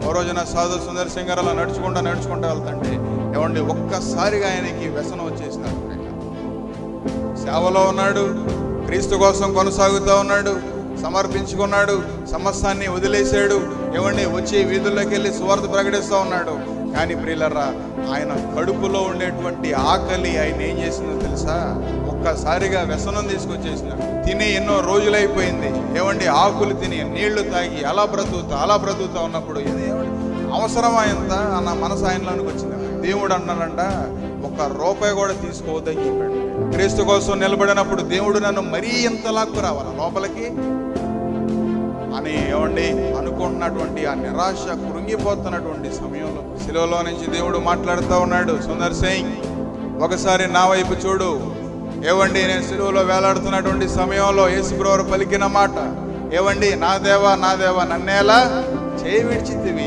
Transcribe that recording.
ఓ రోజున సాధు సుందర్ సింగ్ గారు అలా నడుచుకుంటూ వెళ్తుంటే ఏమండి ఒక్కసారిగా ఆయనకి వ్యసనం వచ్చేసినారు. సేవలో ఉన్నాడు, క్రీస్తు కోసం కొనసాగుతూ ఉన్నాడు, సమర్పించుకున్నాడు, సమస్తాన్ని వదిలేశాడు. ఏమండి వచ్చి వీధుల్లోకి వెళ్ళి సువార్త ప్రకటిస్తూ ఉన్నాడు. కానీ ప్రియులరా, ఆయన కడుపులో ఉండేటువంటి ఆకలి ఆయన ఏం చేసిందో తెలుసా? ఒక్కసారిగా వ్యసనం తీసుకొచ్చేసిన. తిని ఎన్నో రోజులైపోయింది. ఏమండి ఆకులు తిని నీళ్లు తాగి అలా బ్రతుకుతా ఉన్నప్పుడు అవసరమా ఎంత అన్న మనసు ఆయనలోనికి వచ్చింది. దేవుడు అన్నాడంట, ₹1 కూడా తీసుకోవద్దని చెప్పాడు. క్రీస్తు కోసం నిలబడినప్పుడు దేవుడు నన్ను మరీ ఎంత లాక్కు రావాలా లోపలికి అని అనుకుంటున్నటువంటి ఆ నిరాశ కృంగిపోతున్నటువంటి సమయంలో శిలువలో నుంచి దేవుడు మాట్లాడుతూ ఉన్నాడు, సుందర్ సింగ్ ఒకసారి నా వైపు చూడు. నేను శిలువలో వేలాడుతున్నటువంటి సమయంలో యేసుప్రభువు పలికిన మాట, నా దేవా నన్నేలా చేయి విడిచితివి.